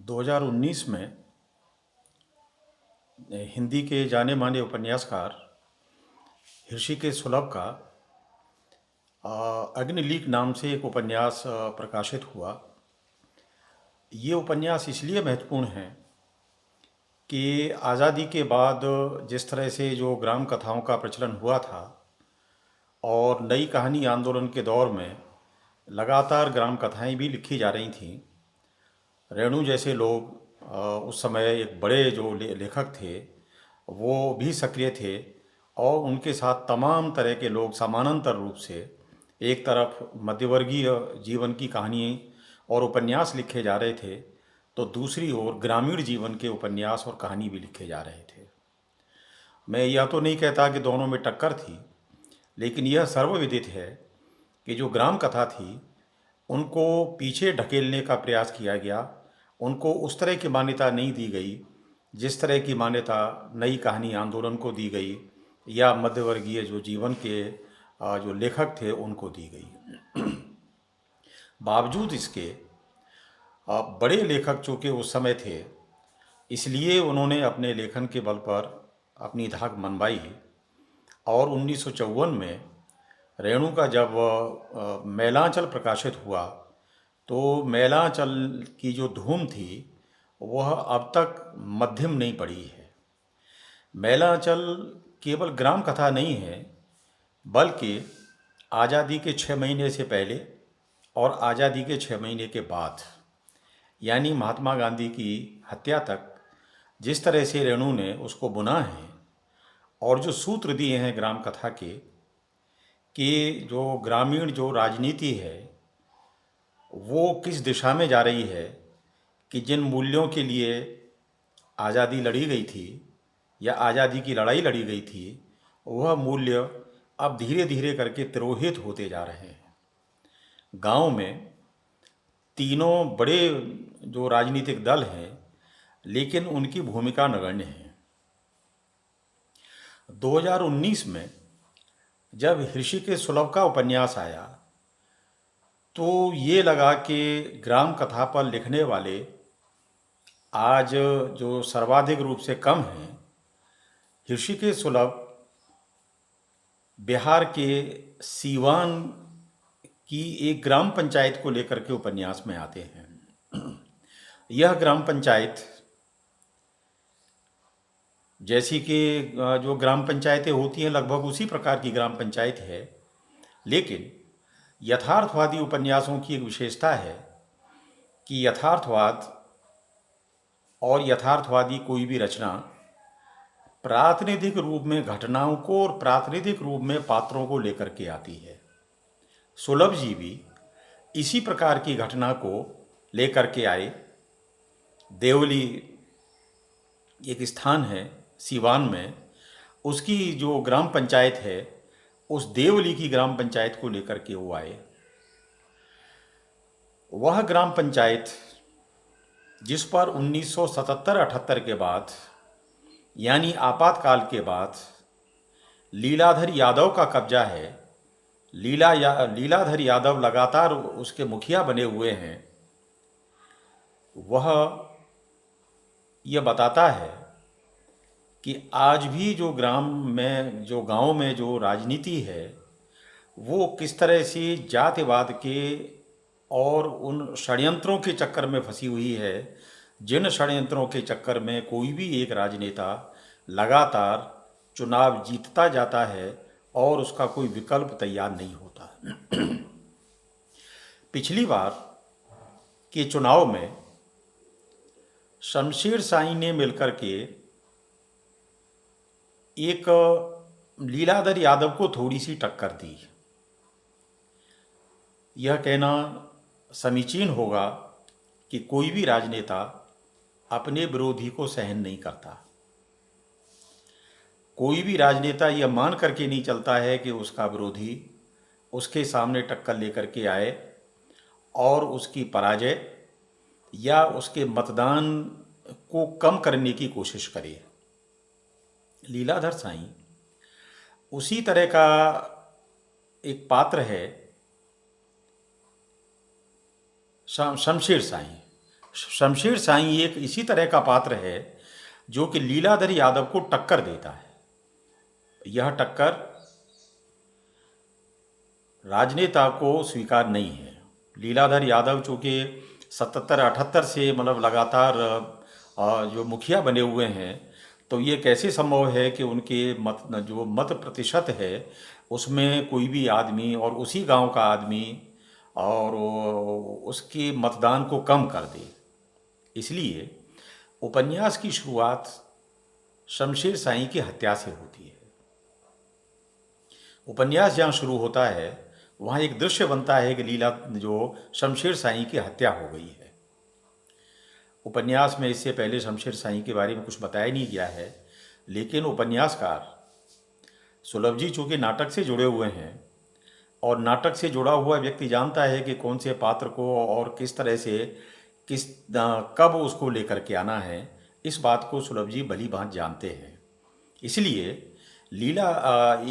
2019 में हिंदी के जाने माने उपन्यासकार ऋषिकेश सुलभ का अग्निलीक नाम से एक उपन्यास प्रकाशित हुआ। ये उपन्यास इसलिए महत्वपूर्ण है कि आज़ादी के बाद जिस तरह से जो ग्राम कथाओं का प्रचलन हुआ था और नई कहानी आंदोलन के दौर में लगातार ग्राम कथाएं भी लिखी जा रही थीं। रेणु जैसे लोग उस समय एक बड़े जो लेखक थे वो भी सक्रिय थे और उनके साथ तमाम तरह के लोग समानांतर रूप से एक तरफ मध्यवर्गीय जीवन की कहानी और उपन्यास लिखे जा रहे थे, तो दूसरी ओर ग्रामीण जीवन के उपन्यास और कहानी भी लिखे जा रहे थे। मैं यह तो नहीं कहता कि दोनों में टक्कर थी, लेकिन यह सर्वविदित है कि जो ग्राम कथा थी उनको पीछे ढकेलने का प्रयास किया गया। उनको उस तरह की मान्यता नहीं दी गई जिस तरह की मान्यता नई कहानी आंदोलन को दी गई या मध्यवर्गीय जो जीवन के जो लेखक थे उनको दी गई। बावजूद इसके बड़े लेखक चूँकि उस समय थे, इसलिए उन्होंने अपने लेखन के बल पर अपनी धाक मनवाई और 1954 में रेणु का जब मैलांचल प्रकाशित हुआ तो मैलांचल की जो धूम थी वह अब तक मध्यम नहीं पड़ी है। मैलांचल केवल ग्राम कथा नहीं है, बल्कि आज़ादी के 6 महीने से पहले और आज़ादी के 6 महीने के बाद, यानी महात्मा गांधी की हत्या तक जिस तरह से रेणु ने उसको बुना है और जो सूत्र दिए हैं ग्राम कथा के कि जो ग्रामीण जो राजनीति है वो किस दिशा में जा रही है, कि जिन मूल्यों के लिए आज़ादी लड़ी गई थी या आज़ादी की लड़ाई लड़ी गई थी वह मूल्य अब धीरे धीरे करके तिरोहित होते जा रहे हैं। गांव में तीनों बड़े जो राजनीतिक दल हैं, लेकिन उनकी भूमिका नगण्य है। 2019 में जब ऋषिकेश सुलभ का उपन्यास आया तो ये लगा कि ग्राम कथा पर लिखने वाले आज जो सर्वाधिक रूप से कम हैं। ऋषिकेश सुलभ बिहार के सीवान की एक ग्राम पंचायत को लेकर के उपन्यास में आते हैं। यह ग्राम पंचायत जैसी कि जो ग्राम पंचायतें होती हैं लगभग उसी प्रकार की ग्राम पंचायत है, लेकिन यथार्थवादी उपन्यासों की एक विशेषता है कि यथार्थवाद और यथार्थवादी कोई भी रचना प्रातिनिधिक रूप में घटनाओं को और प्रातिनिधिक रूप में पात्रों को लेकर के आती है। सुलभ जी भी इसी प्रकार की घटना को लेकर के आए। देवली एक स्थान है सीवान में, उसकी जो ग्राम पंचायत है उस देवली की ग्राम पंचायत को लेकर के वो आए। वह ग्राम पंचायत जिस पर 1977-78 के बाद यानी आपातकाल के बाद लीलाधर यादव का कब्जा है। लीलाधर यादव लगातार उसके मुखिया बने हुए हैं। वह यह बताता है कि आज भी जो ग्राम में जो गांव में जो राजनीति है वो किस तरह से जातिवाद के और उन षड्यंत्रों के चक्कर में फंसी हुई है, जिन षड्यंत्रों के चक्कर में कोई भी एक राजनेता लगातार चुनाव जीतता जाता है और उसका कोई विकल्प तैयार नहीं होता। पिछली बार के चुनाव में शमशेर साई ने मिलकर के एक लीलाधर यादव को थोड़ी सी टक्कर दी। यह कहना समीचीन होगा कि कोई भी राजनेता अपने विरोधी को सहन नहीं करता। कोई भी राजनेता यह मान करके नहीं चलता है कि उसका विरोधी उसके सामने टक्कर लेकर के आए और उसकी पराजय या उसके मतदान को कम करने की कोशिश करे। लीलाधर साईं उसी तरह का एक पात्र है शमशेर साई। शमशेर साईं एक इसी तरह का पात्र है जो कि लीलाधर यादव को टक्कर देता है। यह टक्कर राजनेता को स्वीकार नहीं है। लीलाधर यादव चूँकि 77-78 से मतलब लगातार जो मुखिया बने हुए हैं, तो ये कैसे संभव है कि उनके मत प्रतिशत है उसमें कोई भी आदमी और उसी गांव का आदमी और उसके मतदान को कम कर दे। इसलिए उपन्यास की शुरुआत शमशेर साईं की हत्या से होती है। उपन्यास जहाँ शुरू होता है वहाँ एक दृश्य बनता है कि लीला जो शमशेर साईं की हत्या हो गई है। उपन्यास में इससे पहले शमशेर साईं के बारे में कुछ बताया नहीं गया है, लेकिन उपन्यासकार सुलभ जी चूँकि नाटक से जुड़े हुए हैं और नाटक से जुड़ा हुआ व्यक्ति जानता है कि कौन से पात्र को और किस तरह से कब उसको लेकर के आना है, इस बात को सुलभ जी भली भांति जानते हैं।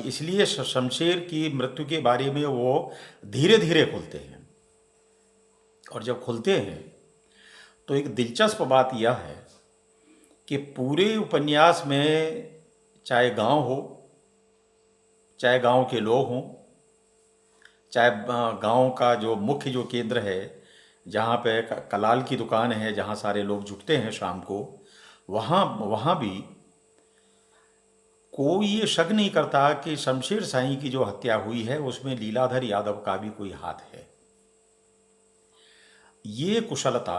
इसलिए शमशेर की मृत्यु के बारे में वो धीरे धीरे खुलते हैं। और जब खुलते हैं तो एक दिलचस्प बात यह है कि पूरे उपन्यास में चाहे गांव हो, चाहे गांव के लोग हों, चाहे गांव का जो मुख्य जो केंद्र है जहाँ पे कलाल की दुकान है, जहाँ सारे लोग जुटते हैं शाम को, वहाँ भी कोई ये शक नहीं करता कि शमशेर साईं की जो हत्या हुई है उसमें लीलाधर यादव का भी कोई हाथ है। ये कुशलता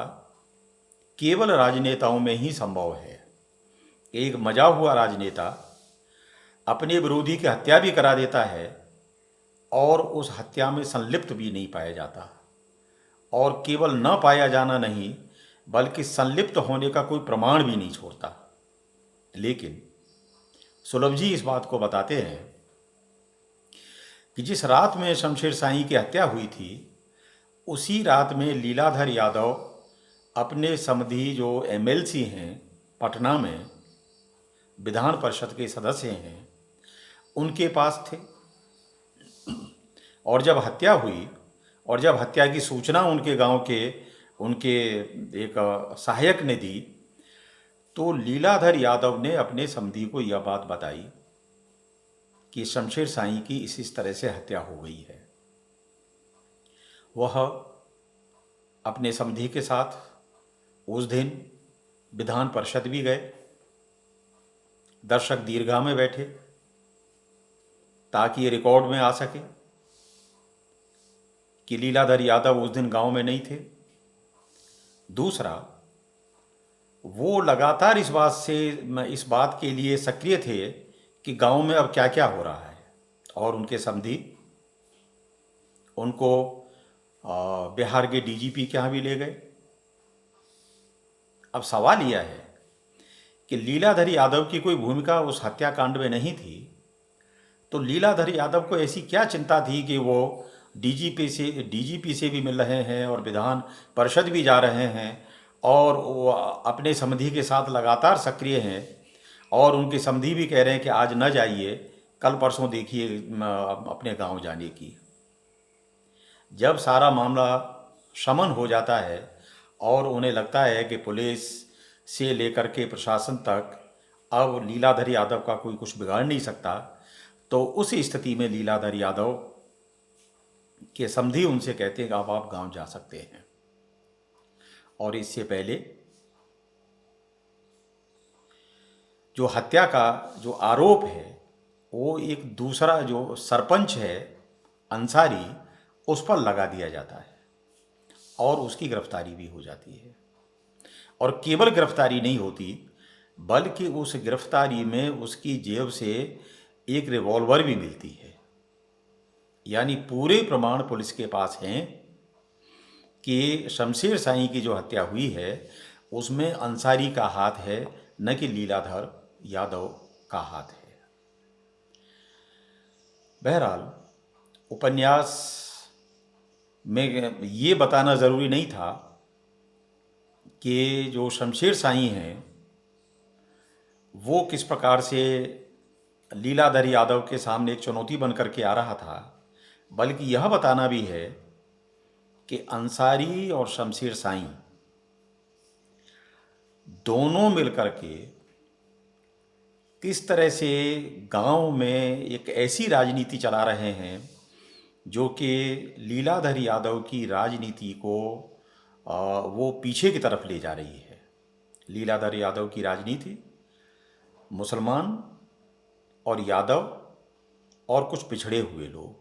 केवल राजनेताओं में ही संभव है। एक मजा हुआ राजनेता अपने विरोधी की हत्या भी करा देता है और उस हत्या में संलिप्त भी नहीं पाया जाता, और केवल न पाया जाना नहीं बल्कि संलिप्त होने का कोई प्रमाण भी नहीं छोड़ता। लेकिन सुलभ जी इस बात को बताते हैं कि जिस रात में शमशेर साईं की हत्या हुई थी उसी रात में लीलाधर यादव अपने समधी जो एमएलसी हैं पटना में, विधान परिषद के सदस्य हैं, उनके पास थे। और जब हत्या हुई और जब हत्या की सूचना उनके गांव के उनके एक सहायक ने दी, तो लीलाधर यादव ने अपने समधी को यह बात बताई कि शमशेर साईं की इस तरह से हत्या हो गई है। वह अपने समधी के साथ उस दिन विधान परिषद भी गए, दर्शक दीर्घा में बैठे ताकि ये रिकॉर्ड में आ सके कि लीलाधर यादव उस दिन गांव में नहीं थे। दूसरा, वो लगातार इस बात के लिए सक्रिय थे कि गांव में अब क्या क्या हो रहा है, और उनके समधी उनको बिहार के डीजीपी के यहाँ भी ले गए। अब सवाल यह है कि लीलाधर यादव की कोई भूमिका उस हत्याकांड में नहीं थी, तो लीलाधर यादव को ऐसी क्या चिंता थी कि वो डीजीपी से भी मिल रहे हैं और विधान परिषद भी जा रहे हैं और वो अपने समधी के साथ लगातार सक्रिय हैं, और उनके समधी भी कह रहे हैं कि आज न जाइए, कल परसों देखिए अपने गांव जाने की। जब सारा मामला शमन हो जाता है और उन्हें लगता है कि पुलिस से लेकर के प्रशासन तक अब लीलाधर यादव का कोई कुछ बिगाड़ नहीं सकता, तो उस स्थिति में लीलाधर यादव के समधी उनसे कहते हैं कि अब आप गांव जा सकते हैं। और इससे पहले जो हत्या का जो आरोप है वो एक दूसरा जो सरपंच है अंसारी, उस पर लगा दिया जाता है और उसकी गिरफ्तारी भी हो जाती है। और केवल गिरफ्तारी नहीं होती बल्कि उस गिरफ्तारी में उसकी जेब से एक रिवॉल्वर भी मिलती है। यानी पूरे प्रमाण पुलिस के पास हैं कि शमशेर साईं की जो हत्या हुई है उसमें अंसारी का हाथ है, न कि लीलाधर यादव का हाथ है। बहरहाल उपन्यास में ये बताना ज़रूरी नहीं था कि जो शमशेर साईं हैं वो किस प्रकार से लीलाधर यादव के सामने एक चुनौती बन करके आ रहा था, बल्कि यह बताना भी है कि अंसारी और शमशेर साईं दोनों मिलकर के किस तरह से गांव में एक ऐसी राजनीति चला रहे हैं जो कि लीलाधर यादव की राजनीति को वो पीछे की तरफ ले जा रही है। लीलाधर यादव की राजनीति मुसलमान और यादव और कुछ पिछड़े हुए लोग,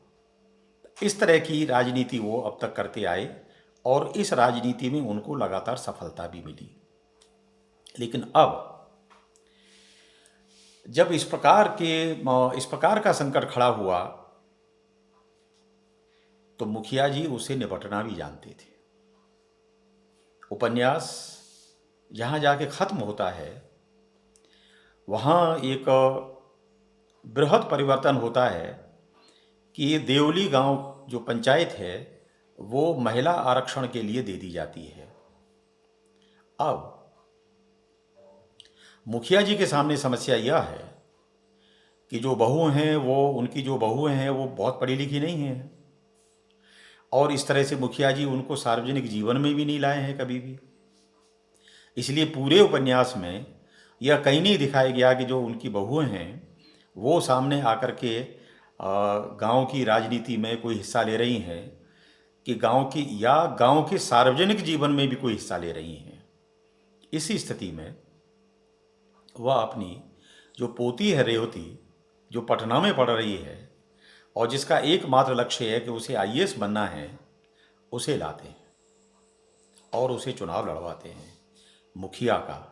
इस तरह की राजनीति वो अब तक करते आए और इस राजनीति में उनको लगातार सफलता भी मिली। लेकिन अब जब इस प्रकार का संकट खड़ा हुआ तो मुखिया जी उसे निपटना भी जानते थे। उपन्यास जहाँ जाके ख़त्म होता है वहाँ एक बृहद परिवर्तन होता है कि देवली गांव जो पंचायत है वो महिला आरक्षण के लिए दे दी जाती है। अब मुखिया जी के सामने समस्या यह है कि जो बहू हैं उनकी जो बहुएं हैं वो बहुत पढ़ी लिखी नहीं हैं और इस तरह से मुखिया जी उनको सार्वजनिक जीवन में भी नहीं लाए हैं कभी भी। इसलिए पूरे उपन्यास में यह कहीं नहीं दिखाया गया कि जो उनकी बहुएं हैं वो सामने आकर के गांव की राजनीति में कोई हिस्सा ले रही हैं कि गांव के सार्वजनिक जीवन में भी कोई हिस्सा ले रही हैं। इसी स्थिति में वह अपनी जो पोती है रेवती, जो पटना में पढ़ रही है और जिसका एकमात्र लक्ष्य है कि उसे आईएएस बनना है, उसे लाते हैं और उसे चुनाव लड़वाते हैं मुखिया का,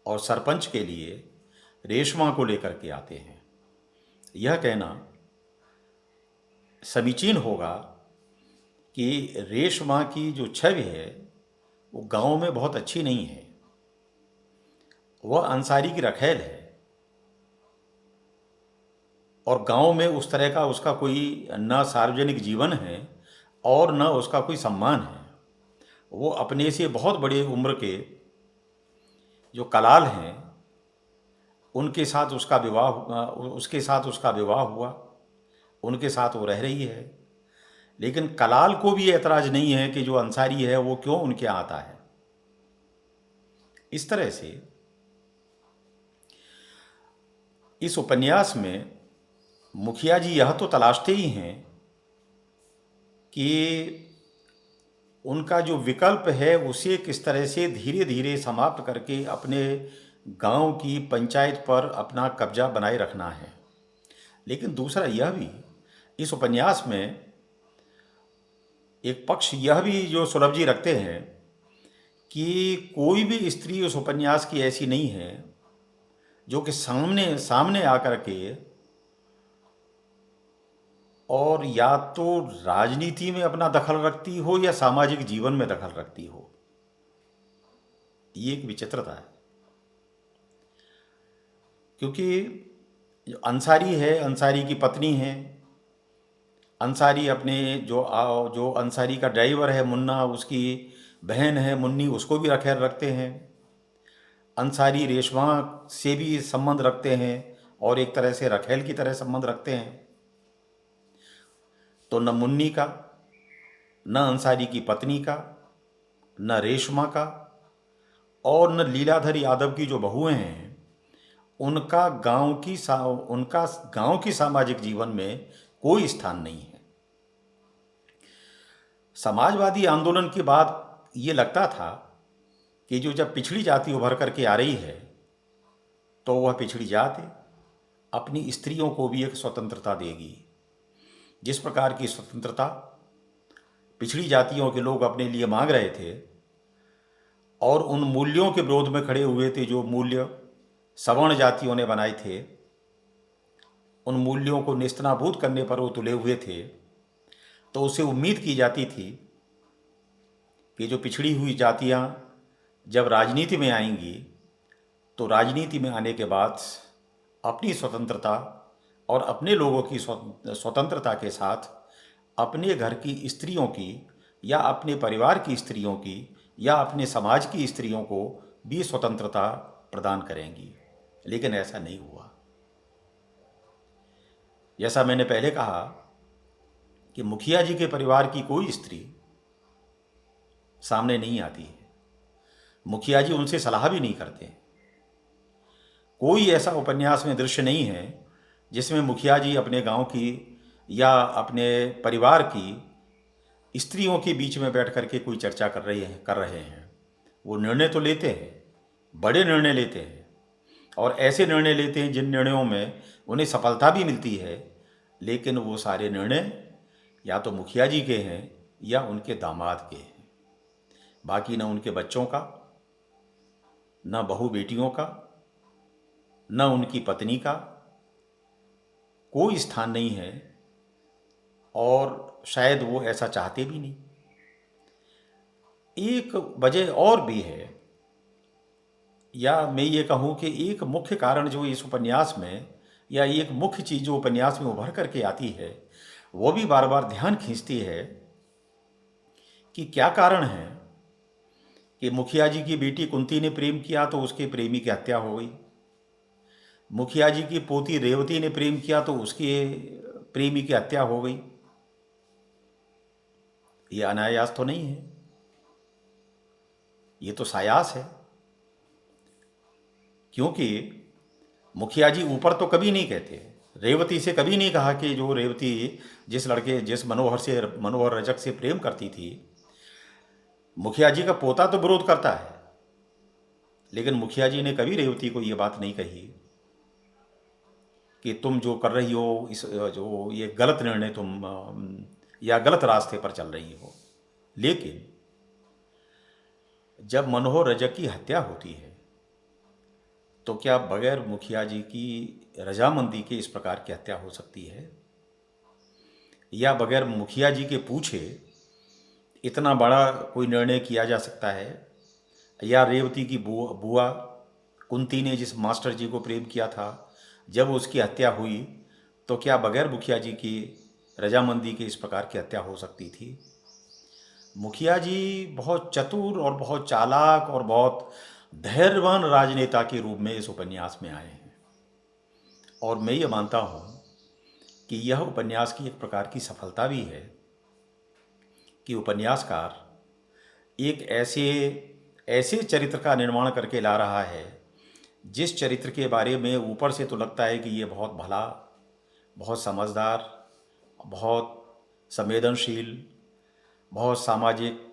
और सरपंच के लिए रेशमा को लेकर के आते हैं। यह कहना समीचीन होगा कि रेशमा की जो छवि है वो गांव में बहुत अच्छी नहीं है। वह अंसारी की रखैल है और गांव में उस तरह का उसका कोई न सार्वजनिक जीवन है और न उसका कोई सम्मान है। वो अपने से बहुत बड़े उम्र के जो कलाल हैं उसके साथ उसका विवाह हुआ, उनके साथ वो रह रही है। लेकिन कलाल को भी एतराज़ नहीं है कि जो अंसारी है वो क्यों उनके यहाँ आता है। इस तरह से इस उपन्यास में मुखिया जी यह तो तलाशते ही हैं कि उनका जो विकल्प है उसे किस तरह से धीरे धीरे समाप्त करके अपने गांव की पंचायत पर अपना कब्जा बनाए रखना है। लेकिन दूसरा यह भी इस उपन्यास में एक पक्ष यह भी जो सुलभ जी रखते हैं कि कोई भी स्त्री उस उपन्यास की ऐसी नहीं है जो कि सामने आकर के और या तो राजनीति में अपना दखल रखती हो या सामाजिक जीवन में दखल रखती हो। ये एक विचित्रता है, क्योंकि जो अंसारी है, अंसारी की पत्नी है, अंसारी अपने जो अंसारी का ड्राइवर है मुन्ना, उसकी बहन है मुन्नी, उसको भी ख्याल रखते हैं। अंसारी रेशमा से भी संबंध रखते हैं और एक तरह से रखेल की तरह संबंध रखते हैं। तो न मुन्नी का, न अंसारी की पत्नी का, न रेशमा का और न लीलाधर यादव की जो बहुएं हैं उनका गांव की सामाजिक जीवन में कोई स्थान नहीं है। समाजवादी आंदोलन के बाद ये लगता था कि जब पिछड़ी जाति उभर करके आ रही है तो वह पिछड़ी जाति अपनी स्त्रियों को भी एक स्वतंत्रता देगी। जिस प्रकार की स्वतंत्रता पिछड़ी जातियों के लोग अपने लिए मांग रहे थे और उन मूल्यों के विरोध में खड़े हुए थे जो मूल्य सवर्ण जातियों ने बनाए थे, उन मूल्यों को नेस्तनाबूद करने पर वो तुले हुए थे। तो उसे उम्मीद की जाती थी कि जो पिछड़ी हुई जातियां जब राजनीति में आएंगी तो राजनीति में आने के बाद अपनी स्वतंत्रता और अपने लोगों की स्वतंत्रता के साथ अपने घर की स्त्रियों की या अपने परिवार की स्त्रियों की या अपने समाज की स्त्रियों को भी स्वतंत्रता प्रदान करेंगी। लेकिन ऐसा नहीं हुआ। जैसा मैंने पहले कहा कि मुखिया जी के परिवार की कोई स्त्री सामने नहीं आती है। मुखिया जी उनसे सलाह भी नहीं करते। कोई ऐसा उपन्यास में दृश्य नहीं है जिसमें मुखिया जी अपने गांव की या अपने परिवार की स्त्रियों के बीच में बैठ करके कोई चर्चा कर रहे हैं। वो निर्णय तो लेते हैं, बड़े निर्णय लेते हैं, और ऐसे निर्णय लेते हैं जिन निर्णयों में उन्हें सफलता भी मिलती है, लेकिन वो सारे निर्णय या तो मुखिया जी के हैं या उनके दामाद के हैं। बाकी न उनके बच्चों का, न बहू बेटियों का, न उनकी पत्नी का कोई स्थान नहीं है, और शायद वो ऐसा चाहते भी नहीं। एक वजह और भी है, या मैं ये कहूँ कि एक मुख्य कारण जो इस उपन्यास में, या एक मुख्य चीज़ जो उपन्यास में उभर करके आती है, वो भी बार बार ध्यान खींचती है कि क्या कारण है कि मुखिया जी की बेटी कुंती ने प्रेम किया तो उसके प्रेमी की हत्या हो गई। मुखिया जी की पोती रेवती ने प्रेम किया तो उसके प्रेमी की हत्या हो गई। ये अनायास तो नहीं है, ये तो सायास है। क्योंकि मुखिया जी ऊपर तो कभी नहीं कहते, रेवती से कभी नहीं कहा कि जो रेवती जिस मनोहर रजक से प्रेम करती थी, मुखिया जी का पोता तो विरोध करता है, लेकिन मुखिया जी ने कभी रेवती को ये बात नहीं कही कि तुम जो कर रही हो, इस जो ये गलत निर्णय तुम या गलत रास्ते पर चल रही हो। लेकिन जब मनोहर रजक की हत्या होती है तो क्या बगैर मुखिया जी की रजामंदी के इस प्रकार की हत्या हो सकती है? या बगैर मुखिया जी के पूछे इतना बड़ा कोई निर्णय किया जा सकता है? या रेवती की बुआ कुंती ने जिस मास्टर जी को प्रेम किया था, जब उसकी हत्या हुई तो क्या बगैर मुखिया जी की रजामंदी के इस प्रकार की हत्या हो सकती थी? मुखिया जी बहुत चतुर और बहुत चालाक और बहुत धैर्यवान राजनेता के रूप में इस उपन्यास में आए हैं, और मैं ये मानता हूँ कि यह उपन्यास की एक प्रकार की सफलता भी है कि उपन्यासकार एक ऐसे ऐसे चरित्र का निर्माण करके ला रहा है जिस चरित्र के बारे में ऊपर से तो लगता है कि ये बहुत भला, बहुत समझदार, बहुत संवेदनशील, बहुत सामाजिक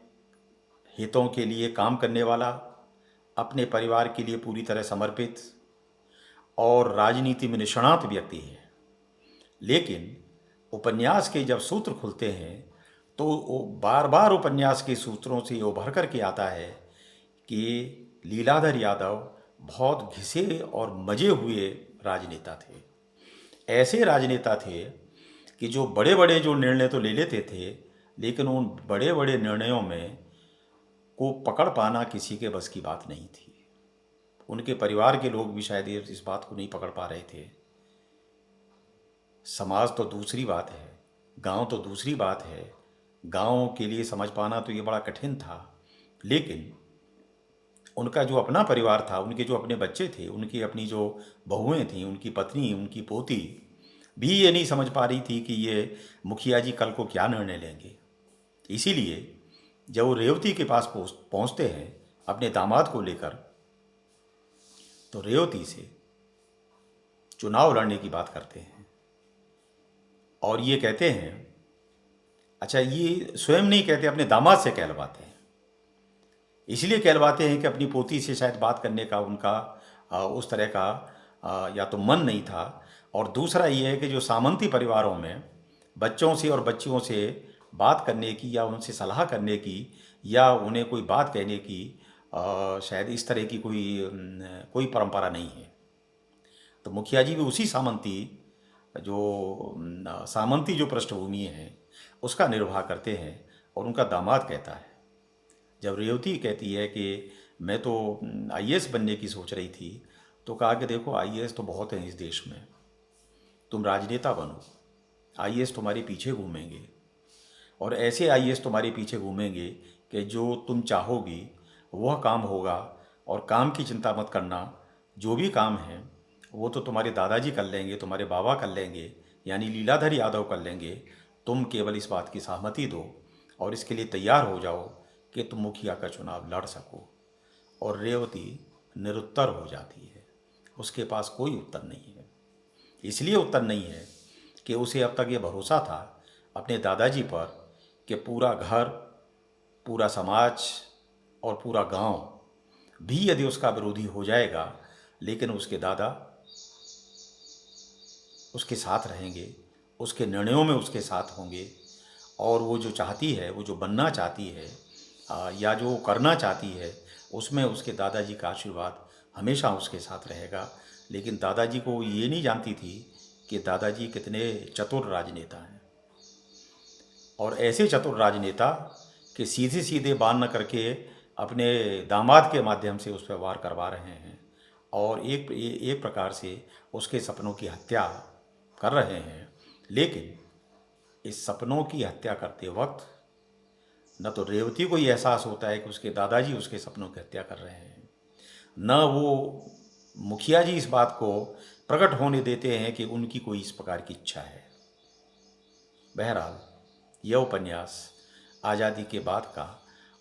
हितों के लिए काम करने वाला, अपने परिवार के लिए पूरी तरह समर्पित और राजनीति में निष्णात व्यक्ति है। लेकिन उपन्यास के जब सूत्र खुलते हैं तो वो बार बार उपन्यास के सूत्रों से उभर कर के आता है कि लीलाधर यादव बहुत घिसे और मजे हुए राजनेता थे। ऐसे राजनेता थे कि जो बड़े बड़े जो निर्णय तो ले लेते थे, लेकिन उन बड़े बड़े निर्णयों में को पकड़ पाना किसी के बस की बात नहीं थी। उनके परिवार के लोग भी शायद इस बात को नहीं पकड़ पा रहे थे। समाज तो दूसरी बात है, गांव तो दूसरी बात है। गांव के लिए समझ पाना तो ये बड़ा कठिन था, लेकिन उनका जो अपना परिवार था, उनके जो अपने बच्चे थे, उनकी अपनी जो बहुएं थीं, उनकी पत्नी, उनकी पोती भी ये नहीं समझ पा रही थी कि ये मुखिया जी कल को क्या निर्णय लेंगे। इसीलिए जब वो रेवती के पास पहुंचते हैं अपने दामाद को लेकर, तो रेवती से चुनाव लड़ने की बात करते हैं और ये कहते हैं, अच्छा ये स्वयं नहीं कहते, अपने दामाद से कहलवाते हैं। इसलिए कहलवाते हैं कि अपनी पोती से शायद बात करने का उनका उस तरह का या तो मन नहीं था, और दूसरा ये है कि जो सामंती परिवारों में बच्चों से और बच्चियों से बात करने की या उनसे सलाह करने की या उन्हें कोई बात कहने की शायद इस तरह की कोई परंपरा नहीं है। तो मुखिया जी भी उसी सामंती जो पृष्ठभूमि है उसका निर्वाह करते हैं। और उनका दामाद कहता है, जब रेवती कहती है कि मैं तो आईएएस बनने की सोच रही थी, तो कहा कि देखो आईएएस तो बहुत हैं इस देश में, तुम राजनेता बनो, आईएएस तुम्हारे पीछे घूमेंगे, और ऐसे आईएएस तुम्हारे पीछे घूमेंगे कि जो तुम चाहोगी वह काम होगा, और काम की चिंता मत करना, जो भी काम है वो तो तुम्हारे दादाजी कर लेंगे, तुम्हारे बाबा कर लेंगे, यानी लीलाधर यादव कर लेंगे। तुम केवल इस बात की सहमति दो और इसके लिए तैयार हो जाओ कि तुम मुखिया का चुनाव लड़ सको। और रेवती निरुत्तर हो जाती है। उसके पास कोई उत्तर नहीं है। इसलिए उत्तर नहीं है कि उसे अब तक ये भरोसा था अपने दादाजी पर कि पूरा घर, पूरा समाज और पूरा गांव भी यदि उसका विरोधी हो जाएगा, लेकिन उसके दादा उसके साथ रहेंगे, उसके निर्णयों में उसके साथ होंगे, और वो जो चाहती है, वो जो बनना चाहती है या जो करना चाहती है, उसमें उसके दादाजी का आशीर्वाद हमेशा उसके साथ रहेगा। लेकिन दादाजी को ये नहीं जानती थी कि दादाजी कितने चतुर राजनेता हैं, और ऐसे चतुर राजनेता कि सीधे सीधे बात न करके अपने दामाद के माध्यम से उस पर वार करवा रहे हैं, और एक प्रकार से उसके सपनों की हत्या कर रहे हैं। लेकिन इस सपनों की हत्या करते वक्त न तो रेवती को ये एहसास होता है कि उसके दादाजी उसके सपनों की हत्या कर रहे हैं, न वो मुखिया जी इस बात को प्रकट होने देते हैं कि उनकी कोई इस प्रकार की इच्छा है। बहरहाल, यह उपन्यास आज़ादी के बाद का,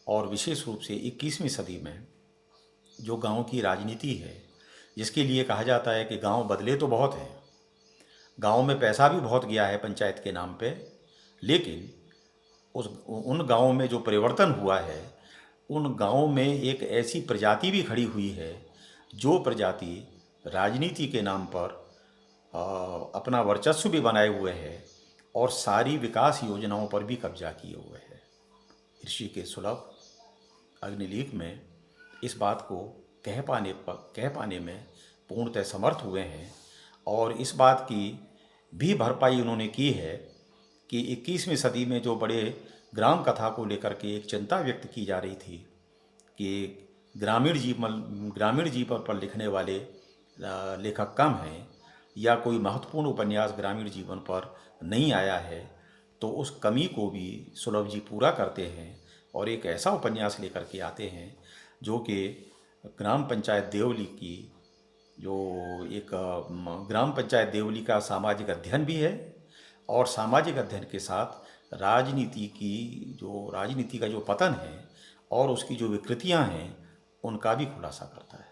और विशेष रूप से 21वीं सदी में जो गांव की राजनीति है, जिसके लिए कहा जाता है कि गांव बदले तो बहुत हैं, गांव में पैसा भी बहुत गया है पंचायत के नाम पे, लेकिन उन गांवों में जो परिवर्तन हुआ है, उन गांवों में एक ऐसी प्रजाति भी खड़ी हुई है जो प्रजाति राजनीति के नाम पर अपना वर्चस्व भी बनाए हुए है और सारी विकास योजनाओं पर भी कब्जा किए हुए है। ऋषि के सुलभ अग्निलेख में इस बात को कह पाने में पूर्णतः समर्थ हुए हैं, और इस बात की भी भरपाई उन्होंने की है कि 21वीं सदी में जो बड़े ग्राम कथा को लेकर के एक चिंता व्यक्त की जा रही थी कि ग्रामीण जीवन पर लिखने वाले लेखक कम हैं, या कोई महत्वपूर्ण उपन्यास ग्रामीण जीवन पर नहीं आया है, तो उस कमी को भी सुलभ जी पूरा करते हैं और एक ऐसा उपन्यास लेकर के आते हैं जो कि ग्राम पंचायत देवली की जो एक ग्राम पंचायत देवली का सामाजिक अध्ययन भी है, और सामाजिक अध्ययन के साथ राजनीति का जो पतन है और उसकी जो विकृतियां हैं, उनका भी खुलासा करता है।